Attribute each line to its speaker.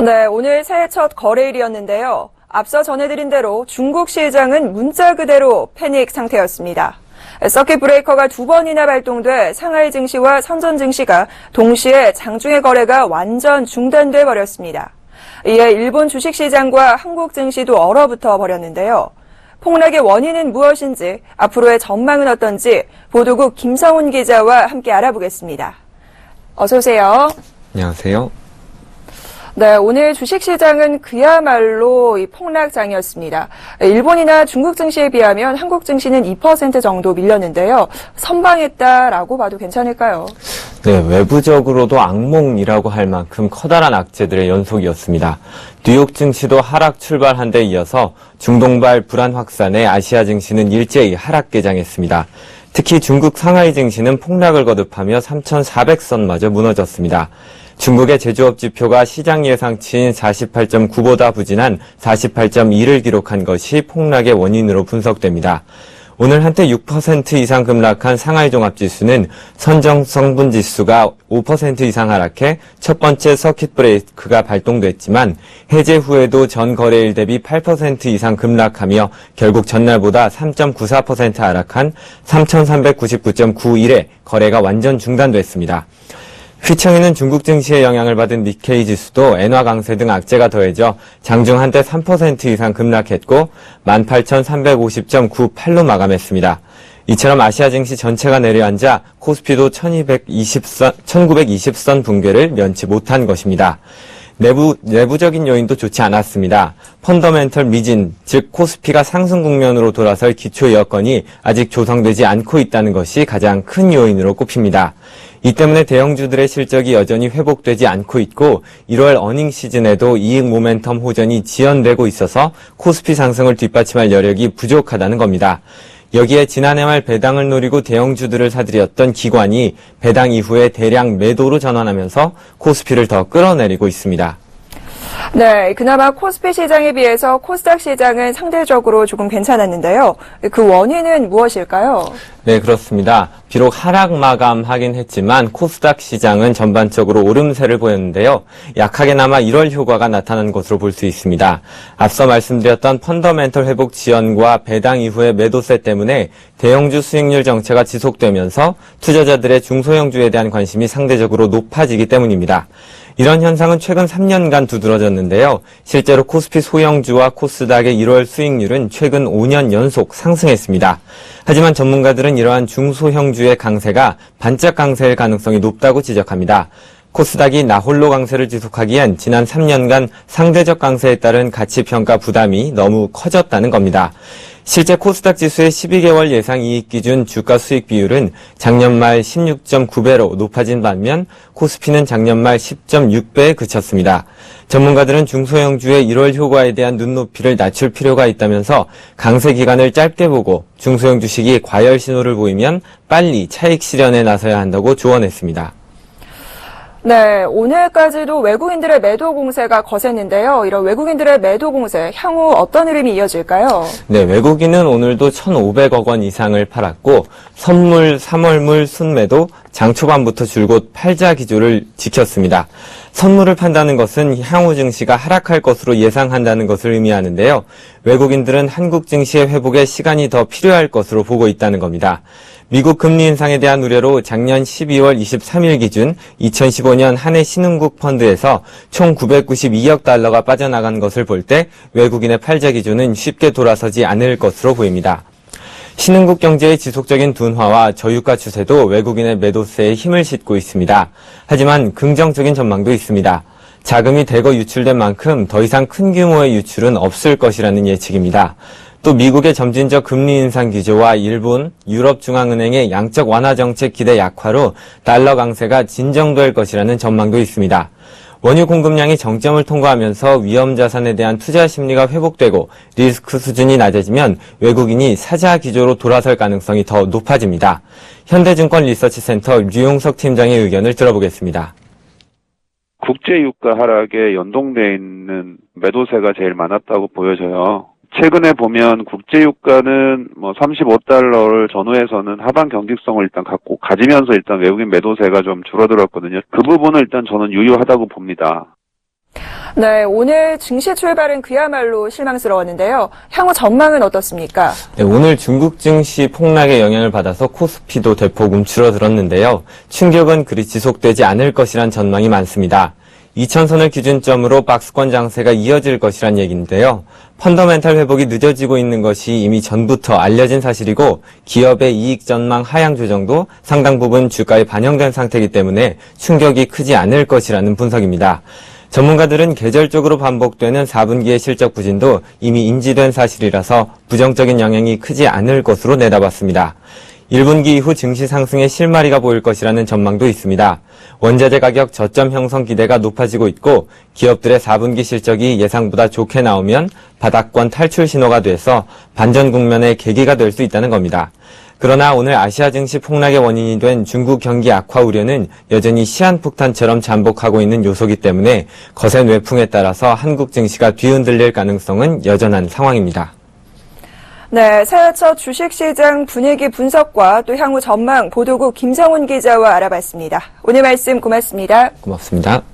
Speaker 1: 네, 오늘 새해 첫 거래일이었는데요. 앞서 전해드린 대로 중국 시장은 문자 그대로 패닉 상태였습니다. 서킷 브레이커가 2번이나 발동돼 상하이 증시와 선전 증시가 동시에 장중의 거래가 완전 중단돼 버렸습니다. 이에 일본 주식시장과 한국 증시도 얼어붙어 버렸는데요. 폭락의 원인은 무엇인지, 앞으로의 전망은 어떤지 보도국 김성훈 기자와 함께 알아보겠습니다. 어서 오세요.
Speaker 2: 안녕하세요.
Speaker 1: 네, 오늘 주식시장은 그야말로 이 폭락장이었습니다. 일본이나 중국 증시에 비하면 한국 증시는 2% 정도 밀렸는데요. 선방했다라고 봐도 괜찮을까요?
Speaker 2: 네, 외부적으로도 악몽이라고 할 만큼 커다란 악재들의 연속이었습니다. 뉴욕 증시도 하락 출발한 데 이어서 중동발 불안 확산에 아시아 증시는 일제히 하락 개장했습니다. 특히 중국 상하이 증시는 폭락을 거듭하며 3,400선마저 무너졌습니다. 중국의 제조업 지표가 시장 예상치인 48.9보다 부진한 48.2를 기록한 것이 폭락의 원인으로 분석됩니다. 오늘 한때 6% 이상 급락한 상하이 종합지수는 선정성분 지수가 5% 이상 하락해 첫 번째 서킷 브레이크가 발동됐지만 해제 후에도 전 거래일 대비 8% 이상 급락하며 결국 전날보다 3.94% 하락한 3,399.91에 거래가 완전 중단됐습니다. 휘청이는 중국 증시의 영향을 받은 니케이 지수도 엔화 강세 등 악재가 더해져 장중 한때 3% 이상 급락했고 18,350.98로 마감했습니다. 이처럼 아시아 증시 전체가 내려앉아 코스피도 1920선 붕괴를 면치 못한 것입니다. 내부적인 요인도 좋지 않았습니다. 펀더멘털 미진, 즉 코스피가 상승 국면으로 돌아설 기초 여건이 아직 조성되지 않고 있다는 것이 가장 큰 요인으로 꼽힙니다. 이 때문에 대형주들의 실적이 여전히 회복되지 않고 있고 1월 어닝 시즌에도 이익 모멘텀 호전이 지연되고 있어서 코스피 상승을 뒷받침할 여력이 부족하다는 겁니다. 여기에 지난해 말 배당을 노리고 대형주들을 사들였던 기관이 배당 이후에 대량 매도로 전환하면서 코스피를 더 끌어내리고 있습니다.
Speaker 1: 네, 그나마 코스피 시장에 비해서 코스닥 시장은 상대적으로 조금 괜찮았는데요. 그 원인은 무엇일까요?
Speaker 2: 네, 그렇습니다. 비록 하락 마감하긴 했지만 코스닥 시장은 전반적으로 오름세를 보였는데요. 약하게나마 1월 효과가 나타난 것으로 볼 수 있습니다. 앞서 말씀드렸던 펀더멘털 회복 지연과 배당 이후의 매도세 때문에 대형주 수익률 정체가 지속되면서 투자자들의 중소형주에 대한 관심이 상대적으로 높아지기 때문입니다. 이런 현상은 최근 3년간 두드러졌는데요. 실제로 코스피 소형주와 코스닥의 1월 수익률은 최근 5년 연속 상승했습니다. 하지만 전문가들은 이러한 중소형주의 강세가 반짝 강세일 가능성이 높다고 지적합니다. 코스닥이 나홀로 강세를 지속하기엔 지난 3년간 상대적 강세에 따른 가치평가 부담이 너무 커졌다는 겁니다. 실제 코스닥 지수의 12개월 예상 이익 기준 주가 수익 비율은 작년 말 16.9배로 높아진 반면 코스피는 작년 말 10.6배에 그쳤습니다. 전문가들은 중소형주의 1월 효과에 대한 눈높이를 낮출 필요가 있다면서 강세 기간을 짧게 보고 중소형 주식이 과열 신호를 보이면 빨리 차익 실현에 나서야 한다고 조언했습니다.
Speaker 1: 네, 오늘까지도 외국인들의 매도 공세가 거셌는데요. 이런 외국인들의 매도 공세, 향후 어떤 흐름이 이어질까요?
Speaker 2: 네, 외국인은 오늘도 1,500억 원 이상을 팔았고 선물, 3월물 순매도 장 초반부터 줄곧 팔자 기조를 지켰습니다. 선물을 판다는 것은 향후 증시가 하락할 것으로 예상한다는 것을 의미하는데요. 외국인들은 한국 증시의 회복에 시간이 더 필요할 것으로 보고 있다는 겁니다. 미국 금리 인상에 대한 우려로 작년 12월 23일 기준 2015년 한 해 신흥국 펀드에서 총 992억 달러가 빠져나간 것을 볼 때 외국인의 팔자 기조는 쉽게 돌아서지 않을 것으로 보입니다. 신흥국 경제의 지속적인 둔화와 저유가 추세도 외국인의 매도세에 힘을 싣고 있습니다. 하지만 긍정적인 전망도 있습니다. 자금이 대거 유출된 만큼 더 이상 큰 규모의 유출은 없을 것이라는 예측입니다. 또 미국의 점진적 금리 인상 기조와 일본, 유럽 중앙은행의 양적 완화 정책 기대 약화로 달러 강세가 진정될 것이라는 전망도 있습니다. 원유 공급량이 정점을 통과하면서 위험 자산에 대한 투자 심리가 회복되고 리스크 수준이 낮아지면 외국인이 사자 기조로 돌아설 가능성이 더 높아집니다. 현대증권 리서치센터 류용석 팀장의 의견을 들어보겠습니다.
Speaker 3: 국제유가 하락에 연동돼 있는 매도세가 제일 많았다고 보여져요. 최근에 보면 국제유가는 35달러를 전후에서는 하방 경직성을 일단 가지면서 일단 외국인 매도세가 좀 줄어들었거든요. 그 부분을 일단 저는 유효하다고 봅니다.
Speaker 1: 네, 오늘 증시 출발은 그야말로 실망스러웠는데요. 향후 전망은 어떻습니까?
Speaker 2: 네, 오늘 중국 증시 폭락의 영향을 받아서 코스피도 대폭 움츠러들었는데요. 충격은 그리 지속되지 않을 것이란 전망이 많습니다. 2000선을 기준점으로 박스권 장세가 이어질 것이란 얘기인데요. 펀더멘탈 회복이 늦어지고 있는 것이 이미 전부터 알려진 사실이고 기업의 이익 전망 하향 조정도 상당 부분 주가에 반영된 상태이기 때문에 충격이 크지 않을 것이라는 분석입니다. 전문가들은 계절적으로 반복되는 4분기의 실적 부진도 이미 인지된 사실이라서 부정적인 영향이 크지 않을 것으로 내다봤습니다. 1분기 이후 증시 상승의 실마리가 보일 것이라는 전망도 있습니다. 원자재 가격 저점 형성 기대가 높아지고 있고 기업들의 4분기 실적이 예상보다 좋게 나오면 바닥권 탈출 신호가 돼서 반전 국면의 계기가 될 수 있다는 겁니다. 그러나 오늘 아시아 증시 폭락의 원인이 된 중국 경기 악화 우려는 여전히 시한폭탄처럼 잠복하고 있는 요소이기 때문에 거센 외풍에 따라서 한국 증시가 뒤흔들릴 가능성은 여전한 상황입니다.
Speaker 1: 네, 사야처 주식시장 분위기 분석과 또 향후 전망 보도국 김성훈 기자와 알아봤습니다. 오늘 말씀 고맙습니다.
Speaker 2: 고맙습니다.